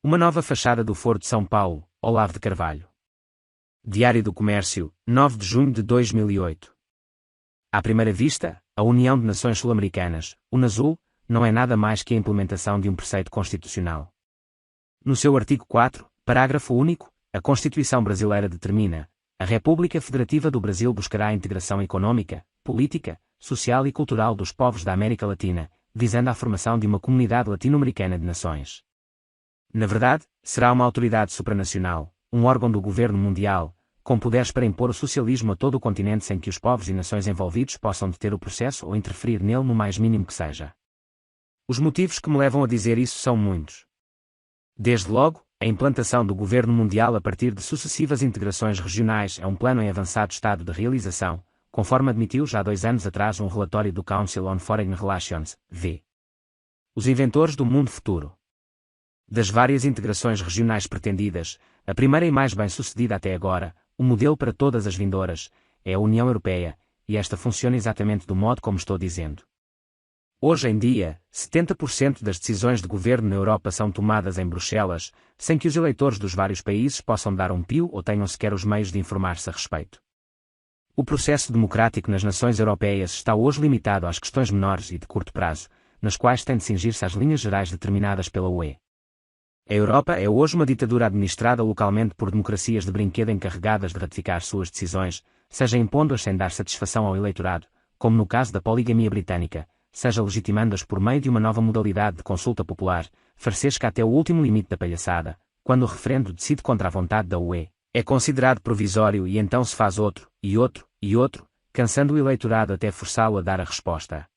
Uma nova fachada do Foro de São Paulo, Olavo de Carvalho. Diário do Comércio, 9 de junho de 2008. À primeira vista, a União de Nações Sul-Americanas, UNASUL, não é nada mais que a implementação de um preceito constitucional. No seu artigo 4, parágrafo único, a Constituição brasileira determina: a República Federativa do Brasil buscará a integração econômica, política, social e cultural dos povos da América Latina, visando a formação de uma comunidade latino-americana de nações. Na verdade, será uma autoridade supranacional, um órgão do governo mundial, com poderes para impor o socialismo a todo o continente sem que os povos e nações envolvidos possam deter o processo ou interferir nele no mais mínimo que seja. Os motivos que me levam a dizer isso são muitos. Desde logo, a implantação do governo mundial a partir de sucessivas integrações regionais é um plano em avançado estado de realização, conforme admitiu já 2 anos atrás um relatório do Council on Foreign Relations, v. Os inventores do mundo futuro. Das várias integrações regionais pretendidas, a primeira e mais bem-sucedida até agora, o modelo para todas as vindouras, é a União Europeia, e esta funciona exatamente do modo como estou dizendo. Hoje em dia, 70% das decisões de governo na Europa são tomadas em Bruxelas, sem que os eleitores dos vários países possam dar um pio ou tenham sequer os meios de informar-se a respeito. O processo democrático nas nações europeias está hoje limitado às questões menores e de curto prazo, nas quais tem de cingir-se às linhas gerais determinadas pela UE. A Europa é hoje uma ditadura administrada localmente por democracias de brinquedo encarregadas de ratificar suas decisões, seja impondo-as sem dar satisfação ao eleitorado, como no caso da poligamia britânica, seja legitimando-as por meio de uma nova modalidade de consulta popular, farsesca até o último limite da palhaçada, quando o referendo decide contra a vontade da UE, é considerado provisório e então se faz outro, e outro, e outro, cansando o eleitorado até forçá-lo a dar a resposta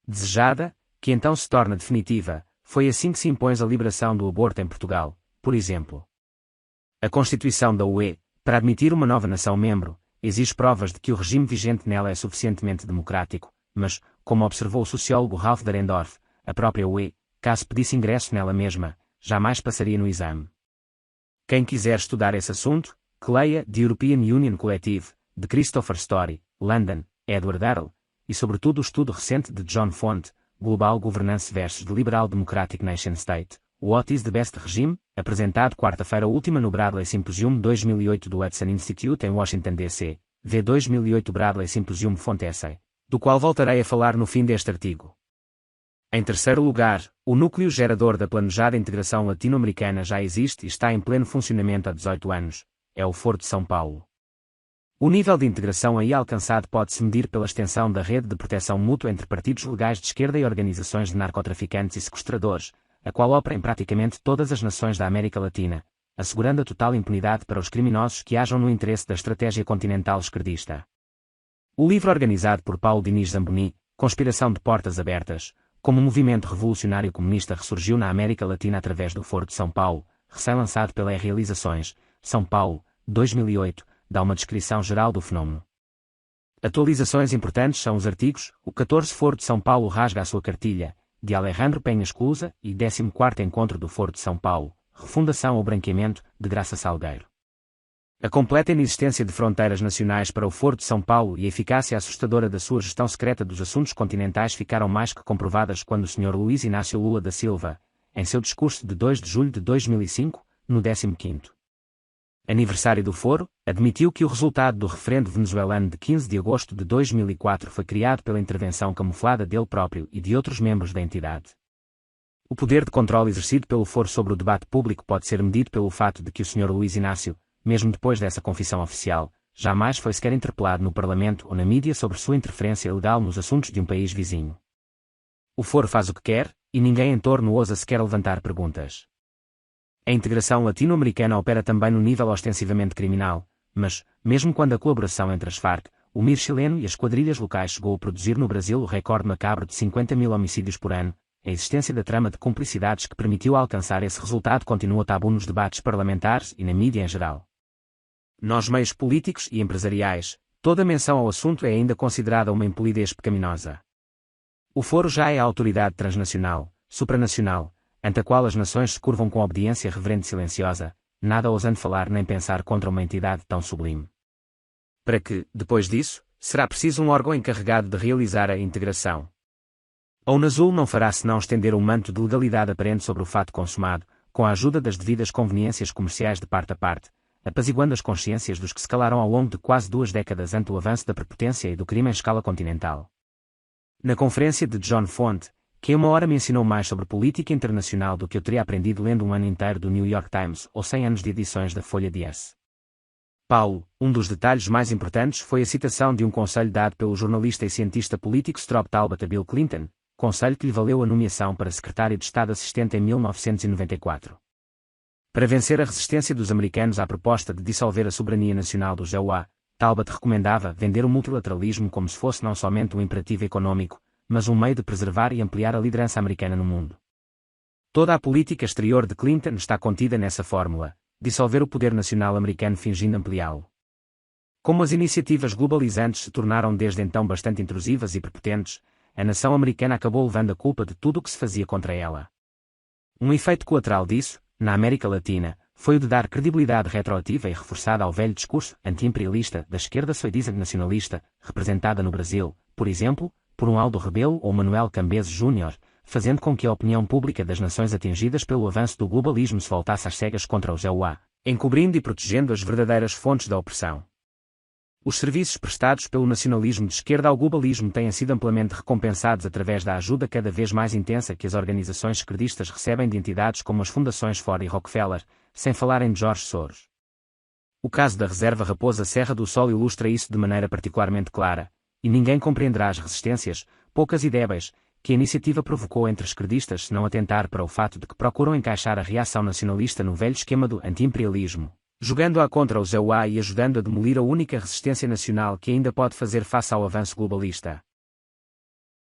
desejada, que então se torna definitiva. Foi assim que se impôs a liberação do aborto em Portugal, por exemplo. A Constituição da UE, para admitir uma nova nação-membro, exige provas de que o regime vigente nela é suficientemente democrático, mas, como observou o sociólogo Ralph Dahrendorf, a própria UE, caso pedisse ingresso nela mesma, jamais passaria no exame. Quem quiser estudar esse assunto, que leia The European Union Collective, de Christopher Story, London, Edward Arrell, e sobretudo o estudo recente de John Font, Global Governance vs. The Liberal Democratic Nation State, What is the Best Regime?, apresentado quarta-feira última no Bradley Symposium 2008 do Hudson Institute em Washington, D.C., v. 2008 Bradley Symposium Font Essay, do qual voltarei a falar no fim deste artigo. Em terceiro lugar, o núcleo gerador da planejada integração latino-americana já existe e está em pleno funcionamento há 18 anos, é o Foro de São Paulo. O nível de integração aí alcançado pode-se medir pela extensão da rede de proteção mútua entre partidos legais de esquerda e organizações de narcotraficantes e sequestradores, a qual opera em praticamente todas as nações da América Latina, assegurando a total impunidade para os criminosos que hajam no interesse da estratégia continental esquerdista. O livro organizado por Paulo Diniz Zamboni, Conspiração de Portas Abertas, como o movimento revolucionário comunista ressurgiu na América Latina através do Foro de São Paulo, recém-lançado pela Realizações, São Paulo, 2008, dá uma descrição geral do fenômeno. Atualizações importantes são os artigos: o 14 Foro de São Paulo rasga a sua cartilha, de Alejandro Penha Escusa, e 14º Encontro do Foro de São Paulo, Refundação ou Branqueamento, de Graça Salgueiro. A completa inexistência de fronteiras nacionais para o Foro de São Paulo e a eficácia assustadora da sua gestão secreta dos assuntos continentais ficaram mais que comprovadas quando o Sr. Luiz Inácio Lula da Silva, em seu discurso de 2 de julho de 2005, no 15º aniversário do Foro, admitiu que o resultado do referendo venezuelano de 15 de agosto de 2004 foi criado pela intervenção camuflada dele próprio e de outros membros da entidade. O poder de controle exercido pelo Foro sobre o debate público pode ser medido pelo fato de que o Sr. Luiz Inácio, mesmo depois dessa confissão oficial, jamais foi sequer interpelado no Parlamento ou na mídia sobre sua interferência ilegal nos assuntos de um país vizinho. O Foro faz o que quer, e ninguém em torno ousa sequer levantar perguntas. A integração latino-americana opera também no nível ostensivamente criminal, mas, mesmo quando a colaboração entre as Farc, o MIR chileno e as quadrilhas locais chegou a produzir no Brasil o recorde macabro de 50.000 homicídios por ano, a existência da trama de cumplicidades que permitiu alcançar esse resultado continua tabu nos debates parlamentares e na mídia em geral. Nos meios políticos e empresariais, toda menção ao assunto é ainda considerada uma impolidez pecaminosa. O Foro já é a autoridade transnacional, supranacional, ante a qual as nações se curvam com obediência reverente e silenciosa, nada ousando falar nem pensar contra uma entidade tão sublime. Para que, depois disso, será preciso um órgão encarregado de realizar a integração. A UNASUL não fará senão estender um manto de legalidade aparente sobre o fato consumado, com a ajuda das devidas conveniências comerciais de parte a parte, apaziguando as consciências dos que se calaram ao longo de quase 2 décadas ante o avanço da prepotência e do crime em escala continental. Na conferência de John Font, que em 1 hora me ensinou mais sobre política internacional do que eu teria aprendido lendo um ano inteiro do New York Times ou 100 anos de edições da Folha de S. Paulo, um dos detalhes mais importantes foi a citação de um conselho dado pelo jornalista e cientista político Strobe Talbot a Bill Clinton, conselho que lhe valeu a nomeação para secretário de Estado assistente em 1994. Para vencer a resistência dos americanos à proposta de dissolver a soberania nacional dos EUA, Talbot recomendava vender o multilateralismo como se fosse não somente um imperativo econômico, mas um meio de preservar e ampliar a liderança americana no mundo. Toda a política exterior de Clinton está contida nessa fórmula: dissolver o poder nacional americano fingindo ampliá-lo. Como as iniciativas globalizantes se tornaram desde então bastante intrusivas e prepotentes, a nação americana acabou levando a culpa de tudo o que se fazia contra ela. Um efeito colateral disso, na América Latina, foi o de dar credibilidade retroativa e reforçada ao velho discurso anti-imperialista da esquerda suedisa nacionalista, representada no Brasil, por exemplo, por um Aldo Rebelo ou Manuel Cambese Júnior, fazendo com que a opinião pública das nações atingidas pelo avanço do globalismo se voltasse às cegas contra os EUA, encobrindo e protegendo as verdadeiras fontes da opressão. Os serviços prestados pelo nacionalismo de esquerda ao globalismo têm sido amplamente recompensados através da ajuda cada vez mais intensa que as organizações esquerdistas recebem de entidades como as fundações Ford e Rockefeller, sem falar em George Soros. O caso da Reserva Raposa Serra do Sol ilustra isso de maneira particularmente clara, e ninguém compreenderá as resistências, poucas e débeis, que a iniciativa provocou entre esquerdistas se não atentar para o fato de que procuram encaixar a reação nacionalista no velho esquema do anti-imperialismo, jogando-a contra os EUA e ajudando a demolir a única resistência nacional que ainda pode fazer face ao avanço globalista.